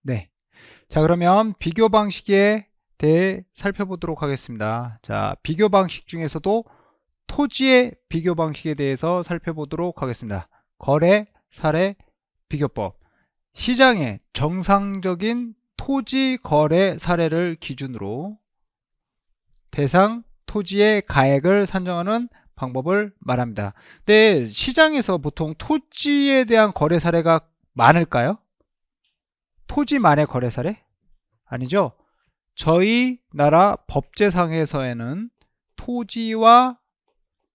네. 자, 그러면 비교 방식에 대해 살펴보도록 하겠습니다. 자, 비교 방식 중에서도 토지의 비교 방식에 대해서 살펴보도록 하겠습니다. 거래, 사례, 비교법. 시장의 정상적인 토지 거래 사례를 기준으로 대상 토지의 가액을 산정하는 방법을 말합니다. 근데 시장에서 보통 토지에 대한 거래 사례가 많을까요? 토지만의 거래 사례? 아니죠. 저희 나라 법제상에서에는 토지와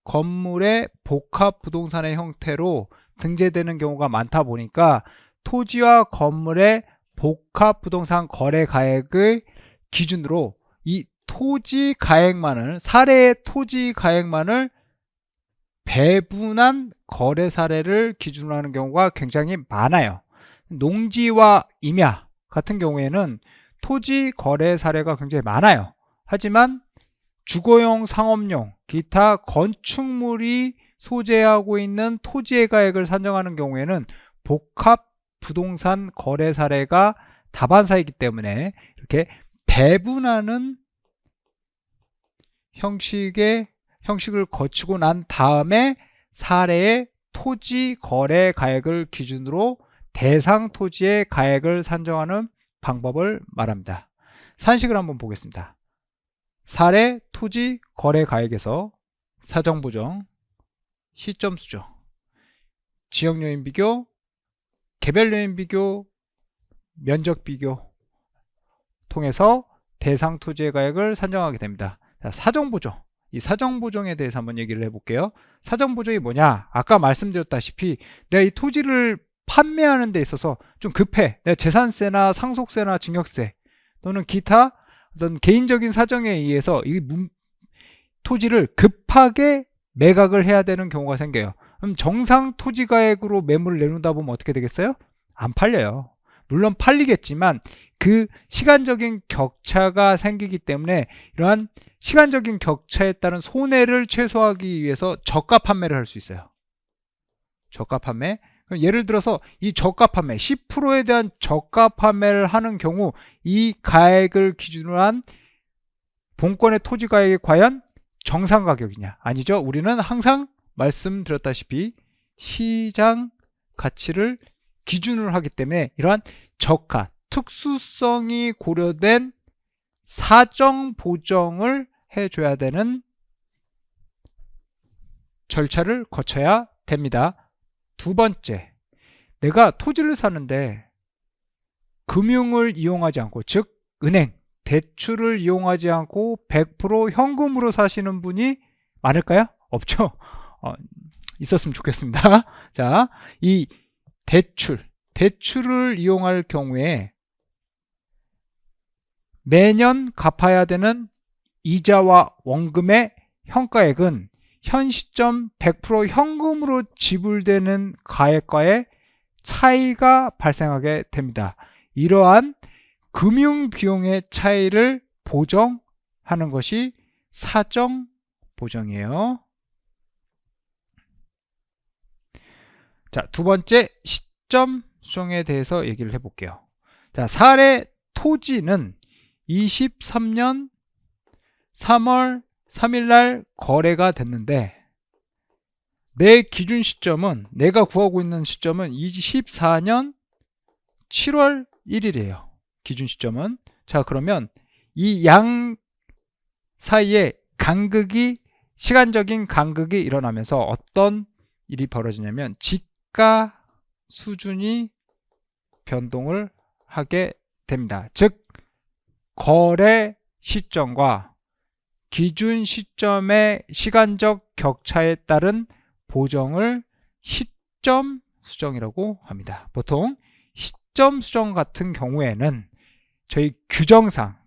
건물의 복합 부동산의 형태로 등재되는 경우가 많다 보니까 토지와 건물의 복합 부동산 거래 가액을 기준으로 이 토지 가액만을, 사례의 토지 가액만을 배분한 거래 사례를 기준으로 하는 경우가 굉장히 많아요. 농지와 임야 같은 경우에는 토지 거래 사례가 굉장히 많아요. 하지만 주거용, 상업용, 기타 건축물이 소재하고 있는 토지의 가액을 산정하는 경우에는 복합 부동산 거래 사례가 다반사이기 때문에 이렇게 배분하는 형식을 거치고 난 다음에 사례의 토지 거래 가액을 기준으로 대상 토지의 가액을 산정하는 방법을 말합니다. 산식을 한번 보겠습니다. 사례 토지 거래 가액에서 사정 보정, 시점 수정, 지역 요인 비교, 개별 요인 비교, 면적 비교 통해서 대상 토지의 가액을 산정하게 됩니다. 자, 사정 보정. 이 사정 보정에 대해서 한번 얘기를 해볼게요. 사정 보정이 뭐냐? 아까 말씀드렸다시피 내가 이 토지를 판매하는 데 있어서 좀 급해. 내가 재산세나 상속세나 증여세 또는 기타 어떤 개인적인 사정에 의해서 이 토지를 급하게 매각을 해야 되는 경우가 생겨요. 그럼 정상 토지가액으로 매물을 내놓다 보면 어떻게 되겠어요? 안 팔려요. 물론 팔리겠지만 그 시간적인 격차가 생기기 때문에 이러한 시간적인 격차에 따른 손해를 최소화하기 위해서 저가 판매를 할 수 있어요. 저가 판매. 예를 들어서 이 저가 판매 10%에 대한 저가 판매를 하는 경우 이 가액을 기준으로 한 본권의 토지 가액이 과연 정상 가격이냐? 아니죠. 우리는 항상 말씀드렸다시피 시장 가치를 기준으로 하기 때문에 이러한 저가, 특수성이 고려된 사정 보정을 해줘야 되는 절차를 거쳐야 됩니다. 두 번째, 내가 토지를 사는데 금융을 이용하지 않고, 즉 은행, 대출을 이용하지 않고 100% 현금으로 사시는 분이 많을까요? 없죠. 있었으면 좋겠습니다. 자, 이 대출을 이용할 경우에 매년 갚아야 되는 이자와 원금의 현가액은 현 시점 100% 현금으로 지불되는 가액과의 차이가 발생하게 됩니다. 이러한 금융 비용의 차이를 보정하는 것이 사정 보정이에요. 자, 두 번째 시점 수정에 대해서 얘기를 해볼게요. 자, 사례 토지는 23년 3월 3일 날 거래가 됐는데 내 기준 시점은, 내가 구하고 있는 시점은 24년 7월 1일이에요. 기준 시점은. 자, 그러면 이 양 사이에 시간적인 간극이 일어나면서 어떤 일이 벌어지냐면 지가 수준이 변동을 하게 됩니다. 즉 거래 시점과 기준 시점의 시간적 격차에 따른 보정을 시점 수정이라고 합니다. 보통 시점 수정 같은 경우에는 저희 규정상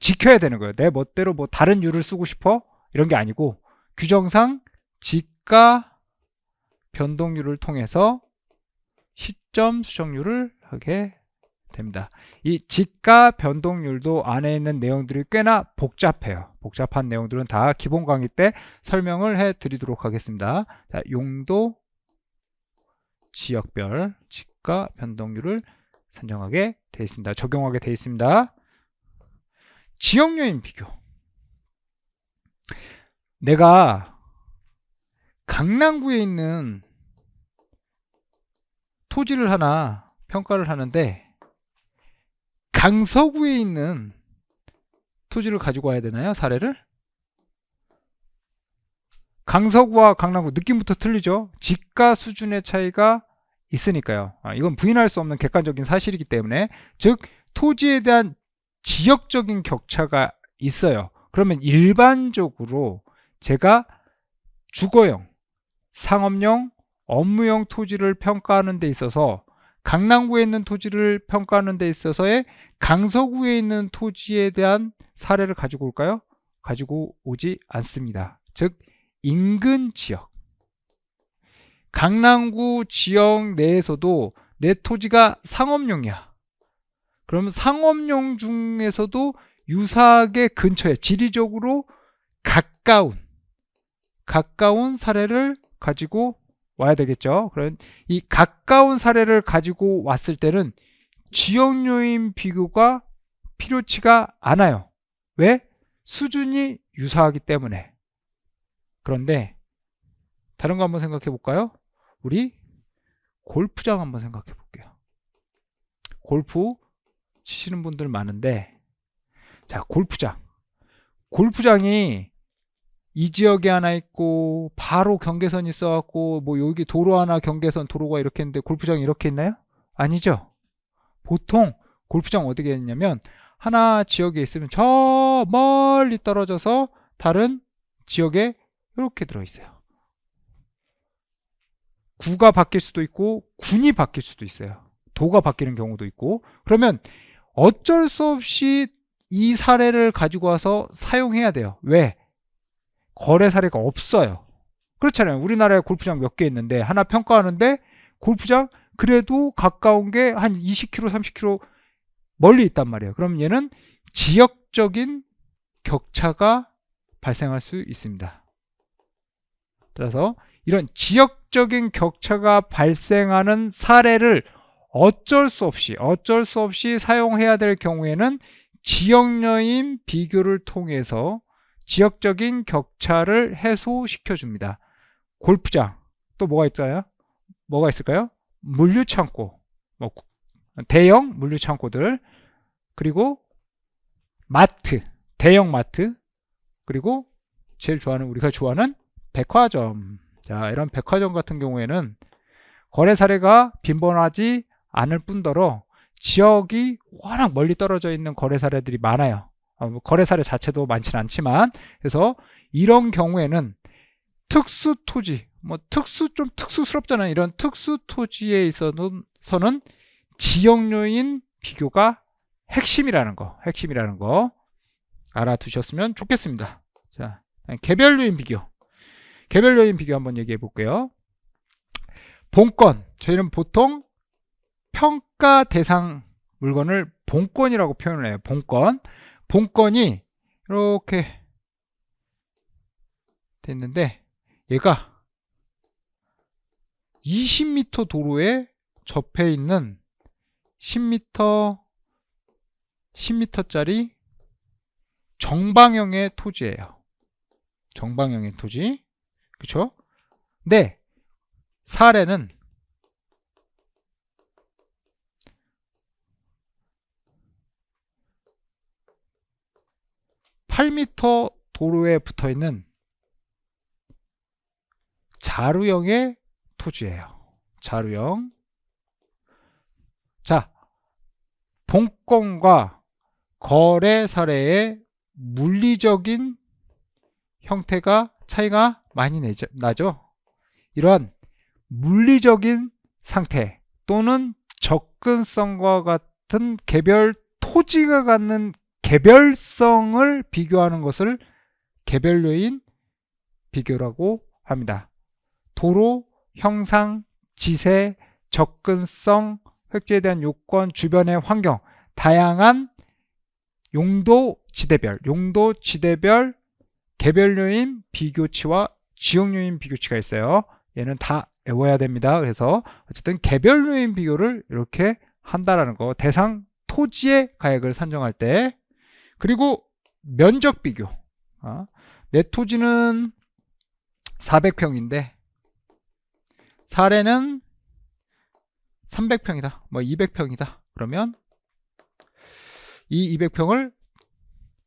지켜야 되는 거예요. 내 멋대로 뭐 다른 유를 쓰고 싶어? 이런 게 아니고 규정상 지가 변동률을 통해서 시점 수정률을 하게 됩니다. 이 지가 변동률도 안에 있는 내용들이 꽤나 복잡해요. 복잡한 내용들은 다 기본 강의 때 설명을 해 드리도록 하겠습니다. 자, 용도 지역별 지가 변동률을 산정하게 되어 있습니다. 적용하게 되어 있습니다. 지역 요인 비교. 내가 강남구에 있는 토지를 하나 평가를 하는데 강서구에 있는 토지를 가지고 와야 되나요? 사례를? 강서구와 강남구 느낌부터 틀리죠. 지가 수준의 차이가 있으니까요. 이건 부인할 수 없는 객관적인 사실이기 때문에, 즉 토지에 대한 지역적인 격차가 있어요. 그러면 일반적으로 제가 주거용, 상업용, 업무용 토지를 평가하는 데 있어서 강남구에 있는 토지를 평가하는 데 있어서의 강서구에 있는 토지에 대한 사례를 가지고 올까요? 가지고 오지 않습니다. 즉 인근 지역, 강남구 지역 내에서도 내 토지가 상업용이야. 그러면 상업용 중에서도 유사하게 근처에 지리적으로 가까운 사례를 가지고 와야 되겠죠. 그럼 이 가까운 사례를 가지고 왔을 때는 지역 요인 비교가 필요치가 않아요. 왜? 수준이 유사하기 때문에. 그런데 다른 거 한번 생각해 볼까요? 우리 골프장 한번 생각해 볼게요. 골프 치시는 분들 많은데, 자, 골프장이 이 지역에 하나 있고 바로 경계선이 있어갖고 뭐 여기 도로 하나, 경계선 도로가 이렇게 있는데 골프장이 이렇게 있나요? 아니죠. 보통 골프장 어떻게 했냐면 하나 지역에 있으면 저 멀리 떨어져서 다른 지역에 이렇게 들어있어요. 구가 바뀔 수도 있고 군이 바뀔 수도 있어요. 도가 바뀌는 경우도 있고. 그러면 어쩔 수 없이 이 사례를 가지고 와서 사용해야 돼요. 왜? 거래 사례가 없어요. 그렇잖아요. 우리나라에 골프장 몇 개 있는데 하나 평가하는데 골프장 그래도 가까운 게 한 20km, 30km 멀리 있단 말이에요. 그럼 얘는 지역적인 격차가 발생할 수 있습니다. 따라서 이런 지역적인 격차가 발생하는 사례를 어쩔 수 없이 사용해야 될 경우에는 지역요인 비교를 통해서 지역적인 격차를 해소시켜 줍니다. 골프장, 또 뭐가 있을까요? 물류창고, 대형 물류창고들, 그리고 마트, 대형 마트, 그리고 우리가 좋아하는 백화점. 자, 이런 백화점 같은 경우에는 거래 사례가 빈번하지 않을 뿐더러 지역이 워낙 멀리 떨어져 있는 거래 사례들이 많아요. 거래 사례 자체도 많지는 않지만, 그래서 이런 경우에는 특수 토지, 좀 특수스럽잖아요. 이런 특수 토지에 있어서는 지역 요인 비교가 핵심이라는 거 알아두셨으면 좋겠습니다. 자, 개별 요인 비교. 한번 얘기해 볼게요. 본권, 저희는 보통 평가 대상 물건을 본권이라고 표현을 해요. 본권이 이렇게 됐는데 얘가 20m 도로에 접해 있는 10m짜리 정방형의 토지예요. 정방형의 토지. 그쵸? 근데 사례는 8m 도로에 붙어 있는 자루형의 토지예요. 자루형. 자, 본권과 거래 사례의 물리적인 형태가 차이가 많이 나죠. 이러한 물리적인 상태 또는 접근성과 같은 개별 토지가 갖는 개별성을 비교하는 것을 개별 요인 비교라고 합니다. 도로, 형상, 지세, 접근성, 획지에 대한 요건, 주변의 환경, 다양한 용도 지대별 개별 요인 비교치와 지역 요인 비교치가 있어요. 얘는 다 외워야 됩니다. 그래서 어쨌든 개별 요인 비교를 이렇게 한다라는 거. 대상 토지의 가액을 산정할 때. 그리고 면적 비교. 내 토지는 400평인데 사례는 300평이다. 뭐 200평이다. 그러면 이 200평을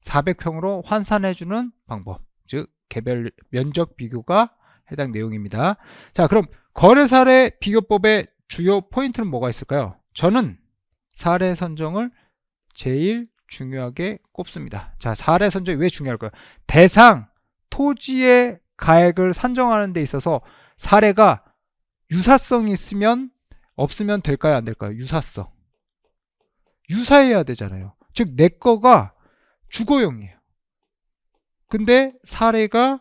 400평으로 환산해주는 방법. 즉 개별 면적 비교가 해당 내용입니다. 자, 그럼 거래 사례 비교법의 주요 포인트는 뭐가 있을까요? 저는 사례 선정을 제일 중요하게 꼽습니다. 자, 사례 선정이 왜 중요할까요? 대상 토지의 가액을 산정하는 데 있어서 사례가 유사성이 있으면 없으면 될까요? 안 될까요? 유사성. 유사해야 되잖아요. 즉 내 거가 주거용이에요. 근데 사례가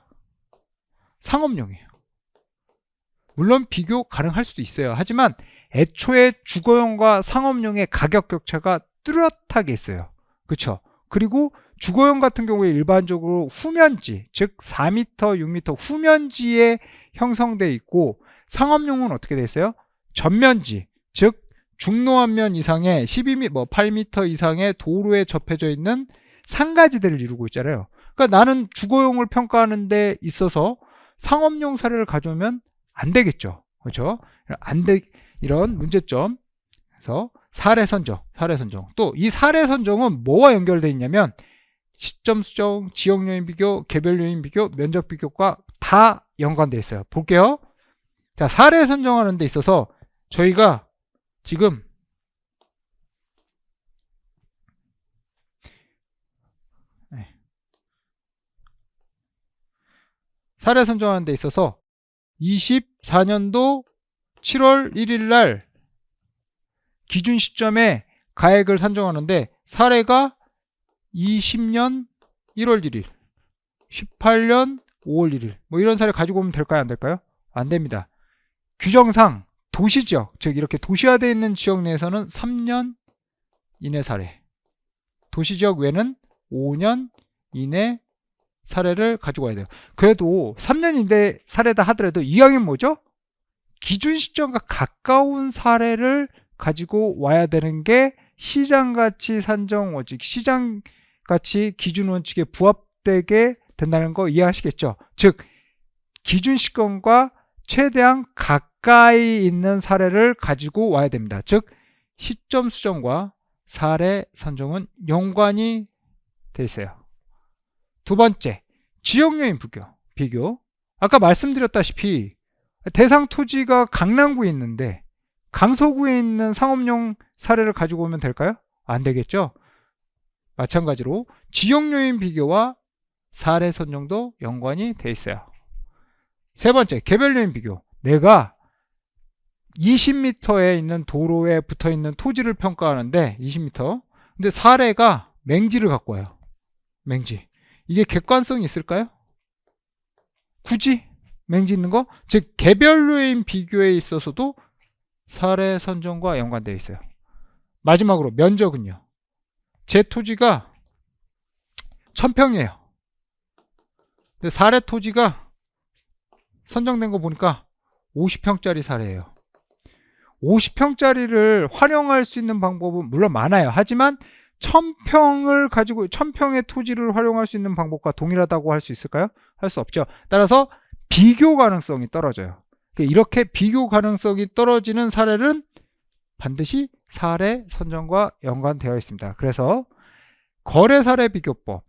상업용이에요. 물론 비교 가능할 수도 있어요. 하지만 애초에 주거용과 상업용의 가격 격차가 뚜렷하게 있어요. 그렇죠? 그리고 주거용 같은 경우에 일반적으로 후면지, 즉 4m, 6m 후면지에 형성되어 있고, 상업용은 어떻게 되어 있어요? 전면지, 즉 중로안면 이상의 12m, 8m 이상의 도로에 접해져 있는 상가지대를 이루고 있잖아요. 그러니까 나는 주거용을 평가하는 데 있어서 상업용 사례를 가져오면 안 되겠죠. 그렇죠? 이런 문제점. 그래서 사례 선정. 또 이 사례 선정은 뭐와 연결되어 있냐면 시점 수정, 지역 요인 비교, 개별 요인 비교, 면적 비교과 다 연관되어 있어요. 볼게요. 자, 사례 선정하는 데 있어서 저희가 지금 사례 선정하는 데 있어서 24년도 7월 1일 날 기준 시점에 가액을 산정하는데 사례가 20년 1월 1일, 18년 5월 1일 뭐 이런 사례 가지고 오면 될까요? 안 될까요? 안 됩니다. 규정상 도시지역, 즉 이렇게 도시화되어 있는 지역 내에서는 3년 이내 사례, 도시지역 외는 5년 이내 사례를 가지고 와야 돼요. 그래도 3년 이내 사례다 하더라도 이왕이면 뭐죠? 기준 시점과 가까운 사례를 가지고 와야 되는 게 시장가치 산정 원칙, 시장가치 기준 원칙에 부합되게 된다는 거 이해하시겠죠? 즉 기준 시점과 최대한 가까이 있는 사례를 가지고 와야 됩니다. 즉 시점 수정과 사례 선정은 연관이 돼 있어요. 두 번째, 지역 요인 비교. 아까 말씀드렸다시피 대상 토지가 강남구에 있는데 강서구에 있는 상업용 사례를 가지고 오면 될까요? 안 되겠죠? 마찬가지로 지역 요인 비교와 사례 선정도 연관이 돼 있어요. 세 번째, 개별 요인 비교. 내가 20m에 있는 도로에 붙어 있는 토지를 평가하는데 20m. 근데 사례가 맹지를 갖고 와요. 맹지. 이게 객관성이 있을까요? 굳이 맹지 있는 거? 즉 개별 요인 비교에 있어서도 사례 선정과 연관되어 있어요. 마지막으로 면적은요. 제 토지가 1000평이에요. 근데 사례 토지가 선정된 거 보니까 50평짜리 사례예요. 50평짜리를 활용할 수 있는 방법은 물론 많아요. 하지만 1000평의 토지를 활용할 수 있는 방법과 동일하다고 할 수 있을까요? 할 수 없죠. 따라서 비교 가능성이 떨어져요. 이렇게 비교 가능성이 떨어지는 사례는 반드시 사례 선정과 연관되어 있습니다. 그래서 거래 사례 비교법,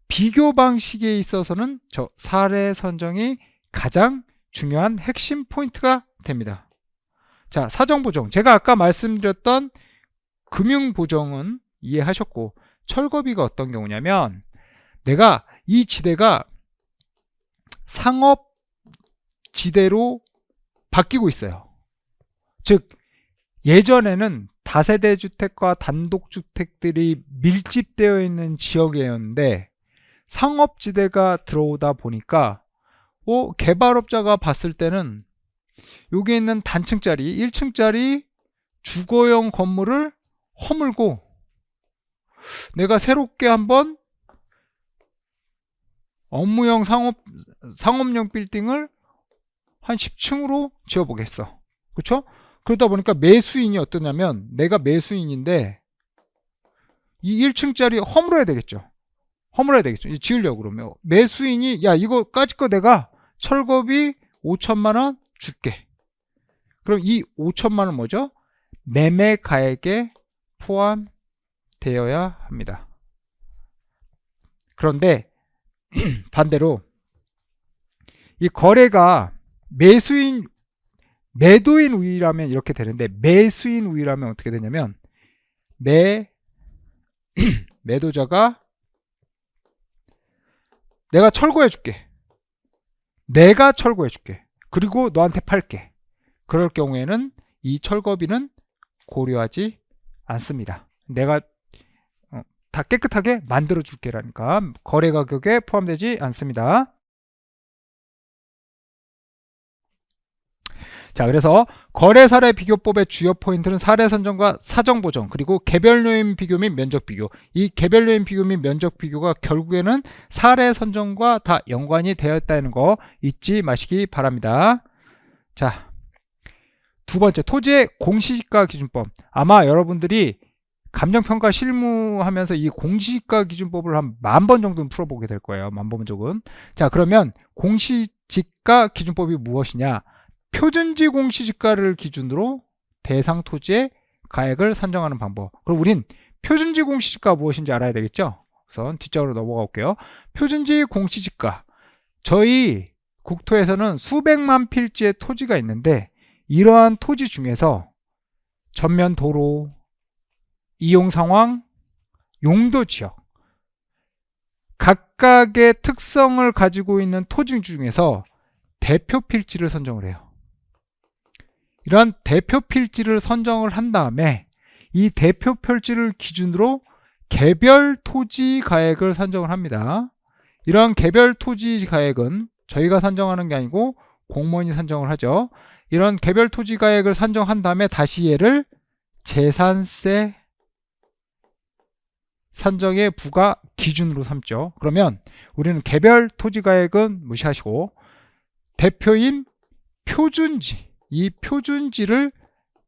비교 방식에 있어서는 저 사례 선정이 가장 중요한 핵심 포인트가 됩니다. 자, 사정보정. 제가 아까 말씀드렸던 금융보정은 이해하셨고, 철거비가 어떤 경우냐면 내가 이 지대가 상업지대로 바뀌고 있어요. 즉 예전에는 다세대 주택과 단독주택들이 밀집되어 있는 지역이었는데 상업지대가 들어오다 보니까 개발업자가 봤을 때는 여기 있는 단층짜리 1층짜리 주거용 건물을 허물고 내가 새롭게 한번 업무용 상업용 빌딩을 한 10층으로 지어보겠어. 그렇죠? 그러다 보니까 매수인이 어떠냐면 내가 매수인인데 이 1층짜리 허물어야 되겠죠. 지으려고 그러면 매수인이 야 이거까지 거 내가 철거비 5천만 원 줄게. 그럼 이 5천만 원 뭐죠? 매매 가액에 포함되어야 합니다. 그런데 반대로 이 거래가 매도인 우위라면 이렇게 되는데 매수인 우위라면 어떻게 되냐면 매도자가 내가 철거해 줄게. 그리고 너한테 팔게. 그럴 경우에는 이 철거비는 고려하지 않습니다. 내가 다 깨끗하게 만들어 줄게라니까 거래 가격에 포함되지 않습니다. 자, 그래서 거래 사례 비교법의 주요 포인트는 사례 선정과 사정 보정, 그리고 개별 요인 비교 및 면적 비교. 이 개별 요인 비교 및 면적 비교가 결국에는 사례 선정과 다 연관이 되어 있다는 거 잊지 마시기 바랍니다. 자, 두 번째, 토지의 공시지가 기준법. 아마 여러분들이 감정평가 실무하면서 이 공시지가 기준법을 한 10,000번 정도는 풀어보게 될 거예요. 10,000번 정도는. 자, 그러면 공시지가 기준법이 무엇이냐? 표준지 공시지가를 기준으로 대상 토지의 가액을 산정하는 방법. 그럼 우린 표준지 공시지가가 무엇인지 알아야 되겠죠? 우선 뒷장으로 넘어가 볼게요. 표준지 공시지가. 저희 국토에서는 수백만 필지의 토지가 있는데 이러한 토지 중에서 전면 도로, 이용 상황, 용도 지역 각각의 특성을 가지고 있는 토지 중에서 대표 필지를 선정을 해요. 이러한 대표 필지를 선정을 한 다음에 이 대표 필지를 기준으로 개별 토지 가액을 산정을 합니다. 이러한 개별 토지 가액은 저희가 산정하는 게 아니고 공무원이 산정을 하죠. 이런 개별 토지 가액을 산정한 다음에 다시 얘를 재산세 산정의 부과 기준으로 삼죠. 그러면 우리는 개별 토지 가액은 무시하시고 대표인 표준지, 이 표준지를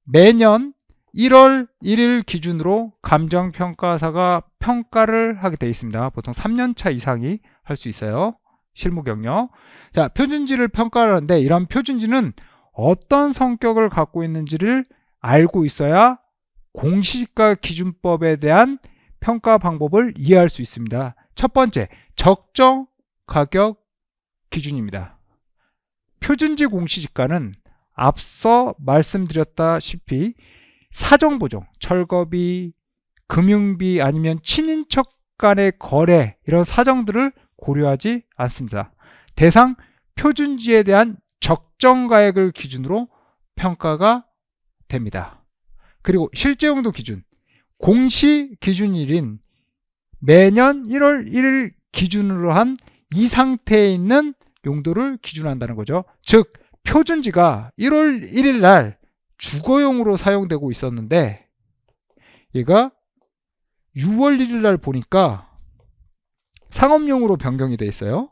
매년 1월 1일 기준으로 감정평가사가 평가를 하게 되어 있습니다. 보통 3년차 이상이 할 수 있어요. 실무 경력. 자, 표준지를 평가를 하는데 이런 표준지는 어떤 성격을 갖고 있는지를 알고 있어야 공시지가 기준법에 대한 평가 방법을 이해할 수 있습니다. 첫 번째, 적정 가격 기준입니다. 표준지 공시지가는 앞서 말씀드렸다시피 사정보정, 철거비, 금융비 아니면 친인척 간의 거래 이런 사정들을 고려하지 않습니다. 대상 표준지에 대한 적정가액을 기준으로 평가가 됩니다. 그리고 실제용도 기준, 공시 기준일인 매년 1월 1일 기준으로 한 이 상태에 있는 용도를 기준한다는 거죠. 즉 표준지가 1월 1일 날 주거용으로 사용되고 있었는데 얘가 6월 1일 날 보니까 상업용으로 변경이 돼 있어요.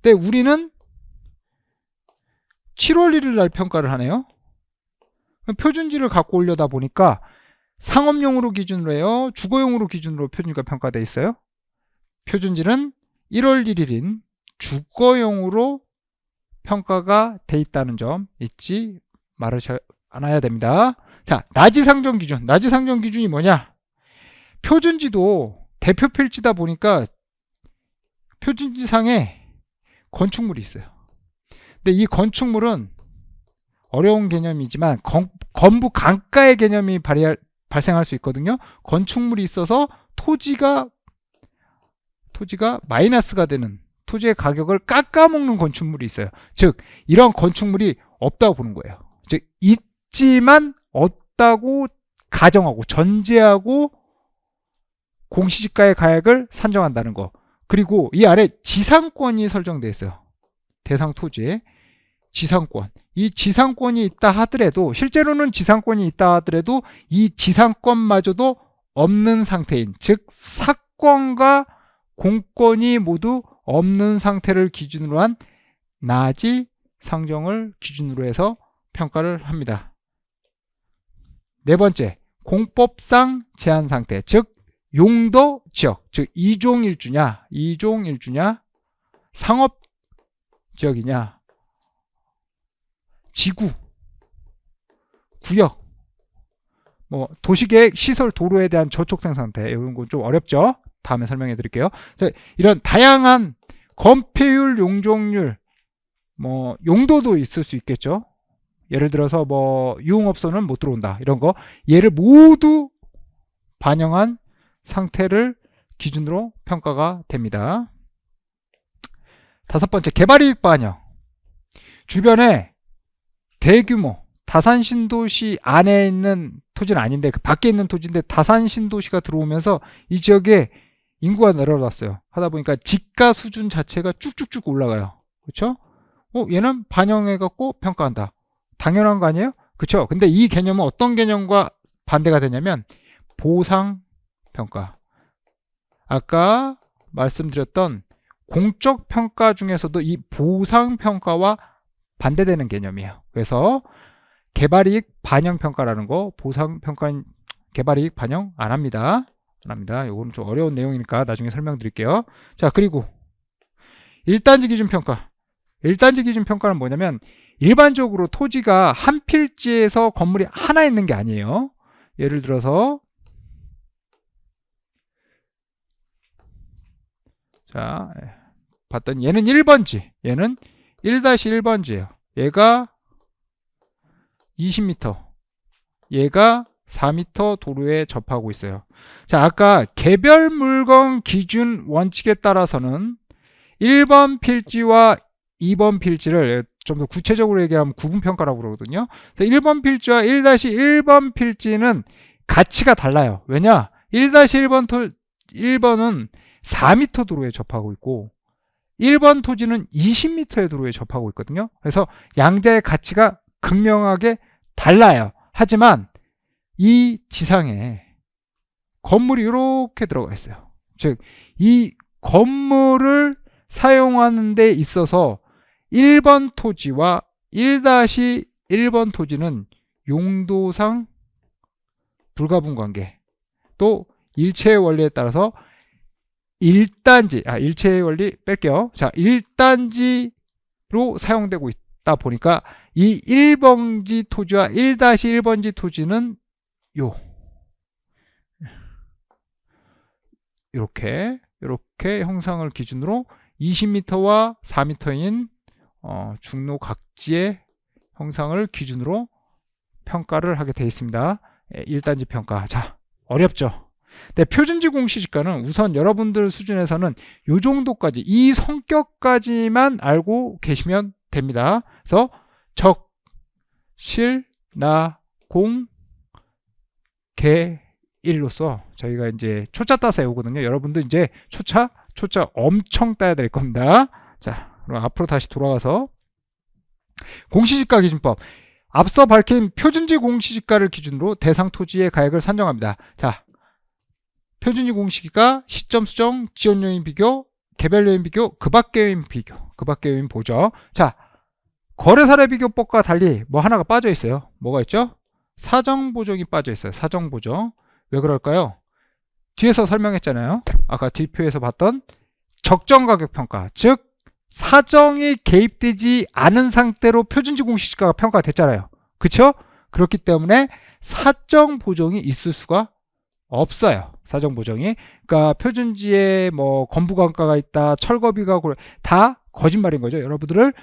근데 우리는 7월 1일 날 평가를 하네요. 표준지를 갖고 올려다 보니까 상업용으로 기준으로 해요? 주거용으로 기준으로 표준지가 평가되어 있어요? 표준지는 1월 1일인 주거용으로 평가가 돼 있다는 점 잊지 않아야 됩니다. 자, 나지상정 기준. 나지상정 기준이 뭐냐? 표준지도 대표 필지다 보니까 표준지상에 건축물이 있어요. 근데 이 건축물은 어려운 개념이지만 건부 강가의 개념이 발생할 수 있거든요. 건축물이 있어서 토지가 마이너스가 되는, 토지의 가격을 깎아먹는 건축물이 있어요. 즉 이런 건축물이 없다고 보는 거예요. 즉 있지만 없다고 가정하고 전제하고 공시지가의 가액을 산정한다는 거. 그리고 이 아래 지상권이 설정되어 있어요. 대상 토지에 지상권. 이 지상권이 있다 하더라도, 실제로는 지상권이 있다 하더라도 이 지상권마저도 없는 상태인, 즉 사권과 공권이 모두 없는 상태를 기준으로 한 나지 상정을 기준으로 해서 평가를 합니다. 네 번째, 공법상 제한 상태, 즉 용도 지역, 즉 이종일주냐, 상업 지역이냐, 지구, 구역, 뭐 도시계획, 시설, 도로에 대한 저촉된 상태. 이런 건 좀 어렵죠? 다음에 설명해 드릴게요. 이런 다양한 건폐율, 용적률, 뭐 용도도 있을 수 있겠죠. 예를 들어서 뭐 유흥업소는 못 들어온다, 이런 거, 얘를 모두 반영한 상태를 기준으로 평가가 됩니다. 다섯 번째, 개발이익 반영. 주변에 대규모 다산신도시 안에 있는 토지는 아닌데 그 밖에 있는 토지인데 다산신도시가 들어오면서 이 지역에 인구가 늘어났어요. 하다 보니까 집가 수준 자체가 쭉쭉쭉 올라가요. 그렇죠? 얘는 반영해갖고 평가한다. 당연한 거 아니에요? 그렇죠? 근데 이 개념은 어떤 개념과 반대가 되냐면 보상평가. 아까 말씀드렸던 공적 평가 중에서도 이 보상평가와 반대되는 개념이에요. 그래서 개발이익 반영평가라는 거, 보상평가는 개발이익 반영 안 합니다. 이거는 좀 어려운 내용이니까 나중에 설명드릴게요. 자, 그리고 1단지 기준평가. 1단지 기준평가는 뭐냐면 일반적으로 토지가 한 필지에서 건물이 하나 있는 게 아니에요. 예를 들어서 자, 봤더니 얘는 1번지, 얘는 1-1번지예요. 얘가 20m, 얘가 4m 도로에 접하고 있어요. 자, 아까 개별 물건 기준 원칙에 따라서는 1번 필지와 2번 필지를 좀 더 구체적으로 얘기하면 구분평가라고 그러거든요. 1번 필지와 1-1번 필지는 가치가 달라요. 왜냐? 1-1번은 4m 도로에 접하고 있고 1번 토지는 20m의 도로에 접하고 있거든요. 그래서 양자의 가치가 극명하게 달라요. 하지만 이 지상에 건물이 이렇게 들어가 있어요. 즉, 이 건물을 사용하는 데 있어서 1번 토지와 1-1번 토지는 용도상 불가분 관계, 또 일체의 원리에 따라서 1단지, 일체의 원리 뺄게요. 자, 1단지로 사용되고 있다 보니까 이 1번지 토지와 1-1번지 토지는 이렇게 형상을 기준으로 20m와 4m인 중로 각지의 형상을 기준으로 평가를 하게 되어 있습니다. 1단지 평가. 자, 어렵죠? 네, 표준지 공시지가는 우선 여러분들 수준에서는 이 정도까지, 이 성격까지만 알고 계시면 됩니다. 그래서 적, 실, 나, 공, 개, 일로서 저희가 이제 초짜 따서 외우거든요. 여러분도 이제 초짜 엄청 따야 될 겁니다. 자, 그럼 앞으로 다시 돌아가서 공시지가 기준법. 앞서 밝힌 표준지 공시지가를 기준으로 대상 토지의 가액을 산정합니다. 자, 표준지 공시지가 시점 수정, 지원 요인 비교, 개별 요인 비교, 그 밖의 요인 비교, 그 밖의 요인 보죠. 자, 거래 사례 비교법과 달리 뭐 하나가 빠져 있어요. 뭐가 있죠? 사정 보정이 빠져 있어요. 사정 보정. 왜 그럴까요? 뒤에서 설명했잖아요. 아까 뒷표에서 봤던 적정 가격 평가, 즉 사정이 개입되지 않은 상태로 표준지 공시지가가 평가됐잖아요. 그렇죠? 그렇기 때문에 사정 보정이 있을 수가 없어요. 사정 보정이. 그러니까 표준지에 뭐 건부간가가 있다, 철거비가 다 거짓말인 거죠. 여러분들을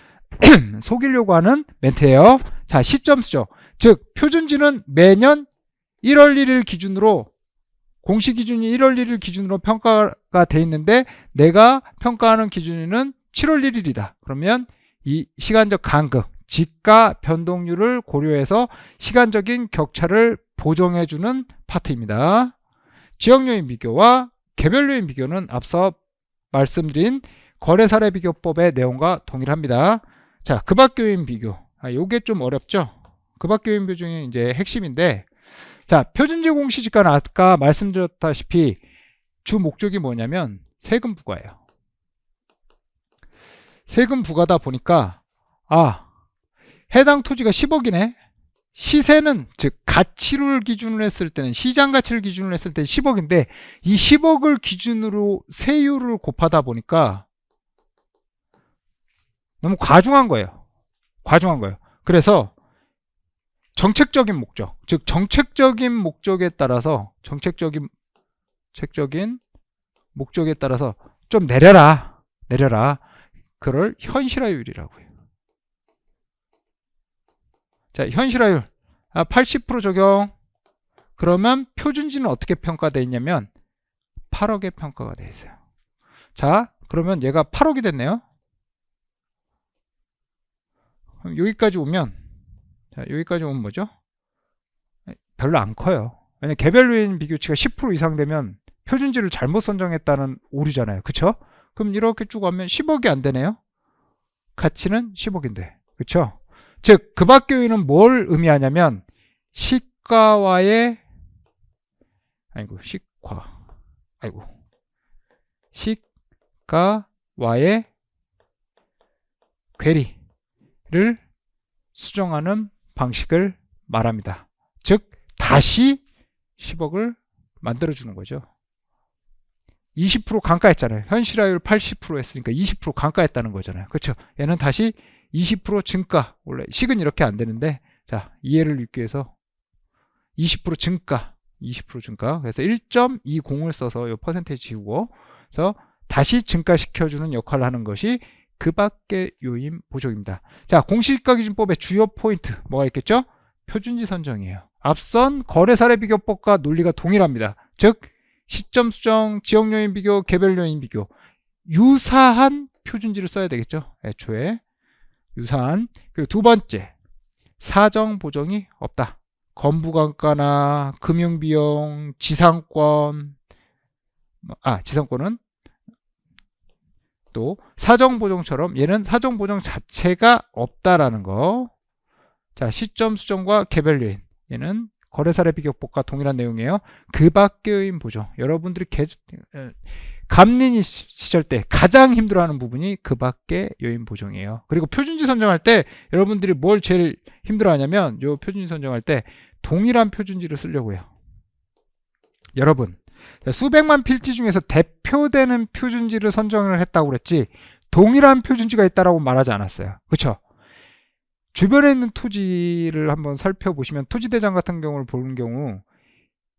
속이려고 하는 멘트예요. 자, 시점 수정. 즉 표준지는 매년 1월 1일 기준으로, 공시 기준이 1월 1일 기준으로 평가가 돼 있는데 내가 평가하는 기준일은 7월 1일이다. 그러면 이 시간적 간극, 지가 변동률을 고려해서 시간적인 격차를 보정해주는 파트입니다. 지역요인 비교와 개별 요인 비교는 앞서 말씀드린 거래사례 비교법의 내용과 동일합니다. 자, 그 밖 요인 비교. 요게 좀 어렵죠? 그 밖 요인 비교 중에 이제 핵심인데, 자, 표준지 공시지가는 아까 말씀드렸다시피 주 목적이 뭐냐면 세금 부과예요. 세금 부과다 보니까 해당 토지가 10억이네. 시세는 즉 가치를 기준으로 했을 때는 시장 가치를 기준으로 했을 때 10억인데 이 10억을 기준으로 세율을 곱하다 보니까 너무 과중한 거예요. 과중한 거예요. 그래서 정책적인 목적, 즉 정책적인 목적에 따라서 정책적인 목적에 따라서 좀 내려라. 그걸 현실화율이라고 해요. 자, 현실화율 80% 적용. 그러면 표준지는 어떻게 평가되어 있냐면 8억에 평가가 되어 있어요. 자, 그러면 얘가 8억이 됐네요. 그럼 여기까지 오면 뭐죠? 별로 안 커요. 왜냐면 개별 요인 비교치가 10% 이상 되면 표준지를 잘못 선정했다는 오류잖아요. 그쵸? 그럼 이렇게 쭉 가면 10억이 안 되네요. 가치는 10억인데. 그쵸? 즉, 그 밖의 요인은 뭘 의미하냐면 시가와의 괴리를 수정하는 방식을 말합니다. 즉, 다시 10억을 만들어주는 거죠. 20% 감가했잖아요. 현실화율 80% 했으니까 20% 감가했다는 거잖아요. 그렇죠? 얘는 다시 20% 증가. 원래 식은 이렇게 안 되는데, 자, 이해를 읽기 위해서 20% 증가. 그래서 1.20을 써서 이 퍼센테이지 지우고, 그래서 다시 증가시켜주는 역할을 하는 것이 그 밖의 요인 보조입니다. 자, 공시지가기준법의 주요 포인트 뭐가 있겠죠? 표준지 선정이에요. 앞선 거래사례 비교법과 논리가 동일합니다. 즉 시점 수정, 지역 요인 비교, 개별 요인 비교, 유사한 표준지를 써야 되겠죠. 애초에 유사한. 그리고 두 번째, 사정 보정이 없다. 건부감가나 금융비용, 지상권은 또 사정보정처럼 얘는 사정보정 자체가 없다라는 거. 자, 시점 수정과 개별 요인, 얘는 거래사례 비교법과 동일한 내용이에요. 그 밖의 요인 보정, 여러분들이 감린이 시절 때 가장 힘들어하는 부분이 그 밖의 요인 보정이에요. 그리고 표준지 선정할 때 여러분들이 뭘 제일 힘들어하냐면 요 표준지 선정할 때 동일한 표준지를 쓰려고 해요. 여러분, 수백만 필지 중에서 대표되는 표준지를 선정을 했다고 그랬지 동일한 표준지가 있다라고 말하지 않았어요. 그렇죠? 주변에 있는 토지를 한번 살펴보시면 토지대장 같은 경우를 보는 경우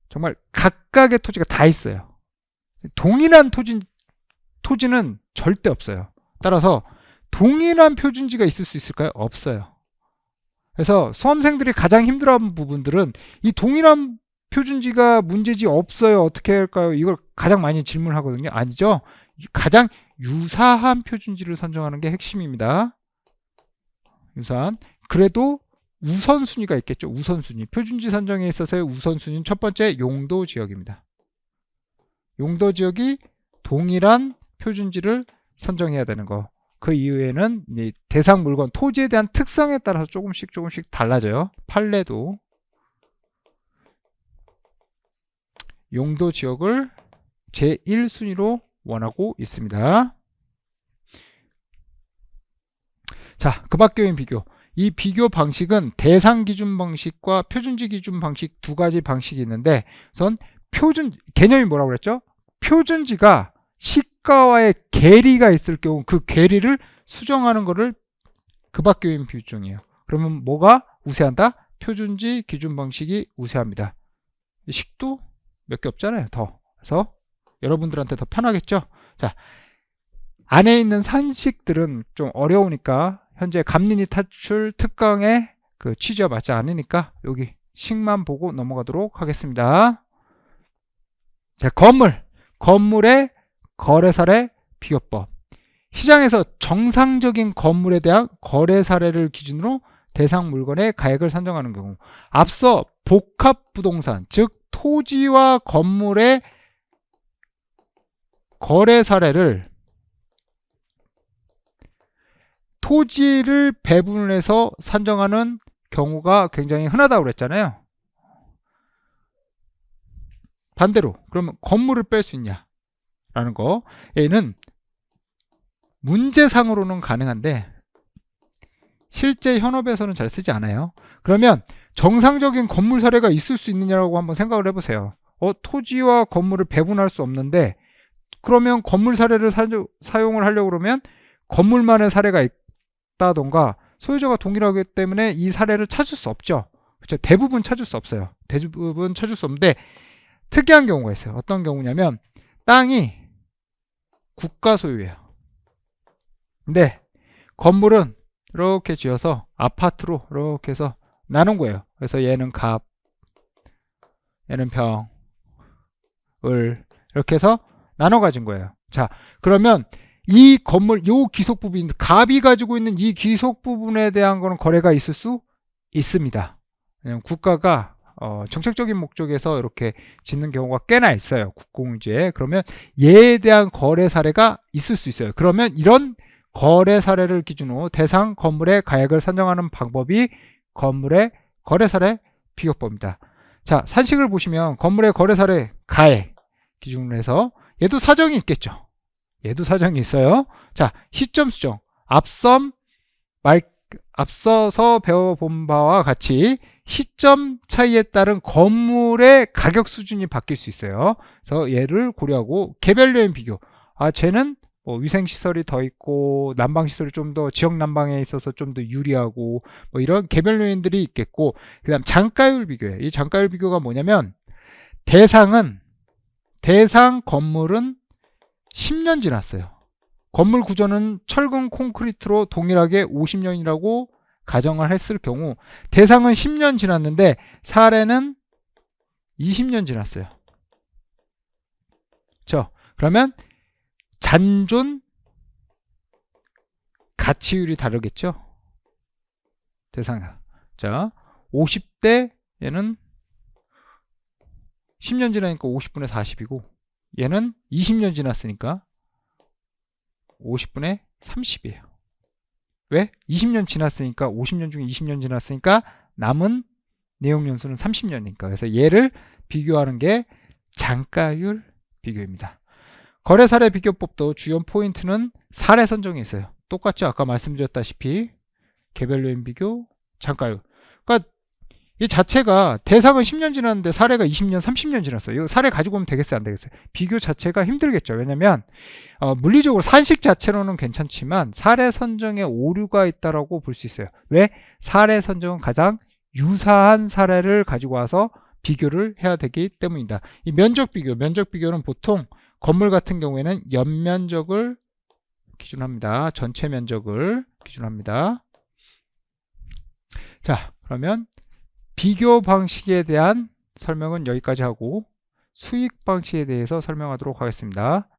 정말 각각의 토지가 다 있어요. 동일한 토지는 절대 없어요. 따라서 동일한 표준지가 있을 수 있을까요? 없어요. 그래서 수험생들이 가장 힘들어하는 부분들은 이 동일한 표준지가 문제지 없어요. 어떻게 할까요? 이걸 가장 많이 질문하거든요. 아니죠. 가장 유사한 표준지를 선정하는 게 핵심입니다. 유사한. 그래도 우선순위가 있겠죠. 우선순위. 표준지 선정에 있어서의 우선순위는 첫 번째 용도지역입니다. 용도지역이 동일한 표준지를 선정해야 되는 거. 그 이후에는 대상 물건, 토지에 대한 특성에 따라서 조금씩 달라져요. 판례도. 용도지역을 제1순위로 원하고 있습니다. 자, 그 밖의 요인 비교. 이 비교 방식은 대상 기준 방식과 표준지 기준 방식 두 가지 방식이 있는데, 우선 개념이 뭐라고 그랬죠? 표준지가 시가와의 괴리가 있을 경우 그 괴리를 수정하는 것을 그 밖의 요인 비율종이에요. 그러면 뭐가 우세한다? 표준지 기준 방식이 우세합니다. 식도 몇 개 없잖아요. 더. 그래서 여러분들한테 더 편하겠죠? 자, 안에 있는 산식들은 좀 어려우니까 현재 감린이 탈출 특강의 그 취지와 맞지 않으니까 여기 식만 보고 넘어가도록 하겠습니다. 자, 건물의 거래사례 비교법. 시장에서 정상적인 건물에 대한 거래 사례를 기준으로 대상 물건의 가액을 산정하는 경우, 앞서 복합부동산, 즉 토지와 건물의 거래 사례를 토지를 배분을 해서 산정하는 경우가 굉장히 흔하다고 그랬잖아요. 반대로 그러면 건물을 뺄 수 있냐 라는 거. 얘는 문제상으로는 가능한데 실제 현업에서는 잘 쓰지 않아요. 그러면 정상적인 건물 사례가 있을 수 있느냐라고 한번 생각을 해보세요. 토지와 건물을 배분할 수 없는데, 그러면 건물 사례를 사용을 하려고 그러면 건물만의 사례가 있다던가 소유자가 동일하기 때문에 이 사례를 찾을 수 없죠. 그렇죠? 대부분 찾을 수 없어요. 대부분 찾을 수 없는데 특이한 경우가 있어요. 어떤 경우냐면 땅이 국가 소유예요. 근데 건물은 이렇게 지어서 아파트로 이렇게 해서 나눈 거예요. 그래서 얘는 갑, 얘는 병, 을 이렇게 해서 나눠 가진 거예요. 자, 그러면 이 건물 요 기속 부분, 갑이 가지고 있는 이 기속 부분에 대한 거는 거래가 있을 수 있습니다. 왜냐면 국가가 정책적인 목적에서 이렇게 짓는 경우가 꽤나 있어요. 국공유지에. 그러면 얘에 대한 거래 사례가 있을 수 있어요. 그러면 이런 거래 사례를 기준으로 대상 건물의 가액을 산정하는 방법이 건물의 거래 사례 비교법입니다. 자, 산식을 보시면 건물의 거래 사례 가액 기준으로 해서 얘도 사정이 있겠죠. 얘도 사정이 있어요. 자, 시점 수정. 앞서서 배워본 바와 같이 시점 차이에 따른 건물의 가격 수준이 바뀔 수 있어요. 그래서 얘를 고려하고 개별 요인 비교. 쟤는 위생시설이 더 있고 난방시설이 좀 더 지역 난방에 있어서 좀 더 유리하고 이런 개별 요인들이 있겠고, 그 다음 장가율 비교예요. 이 장가율 비교가 뭐냐면 대상 건물은 10년 지났어요. 건물 구조는 철근 콘크리트로 동일하게 50년이라고 가정을 했을 경우 대상은 10년 지났는데 사례는 20년 지났어요. 그렇죠? 그러면 잔존 가치율이 다르겠죠? 대상. 자, 50대 얘는 10년 지나니까 50분의 40이고 얘는 20년 지났으니까 50분의 30이에요. 왜? 20년 지났으니까 50년 중에 20년 지났으니까 남은 내용 연수는 30년이니까. 그래서 얘를 비교하는 게 장가율 비교입니다. 거래 사례 비교법도 주요 포인트는 사례 선정에 있어요. 똑같죠? 아까 말씀드렸다시피 개별 요인 비교, 장가율. 그러니까 이 자체가 대상은 10년 지났는데 사례가 20년, 30년 지났어요. 이 사례 가지고 오면 되겠어요, 안 되겠어요? 비교 자체가 힘들겠죠. 왜냐면 물리적으로 산식 자체로는 괜찮지만 사례 선정에 오류가 있다라고 볼 수 있어요. 왜? 사례 선정은 가장 유사한 사례를 가지고 와서 비교를 해야 되기 때문입니다. 이 면적 비교는 보통 건물 같은 경우에는 연면적을 기준합니다. 전체 면적을 기준합니다. 자, 그러면 비교 방식에 대한 설명은 여기까지 하고 수익 방식에 대해서 설명하도록 하겠습니다.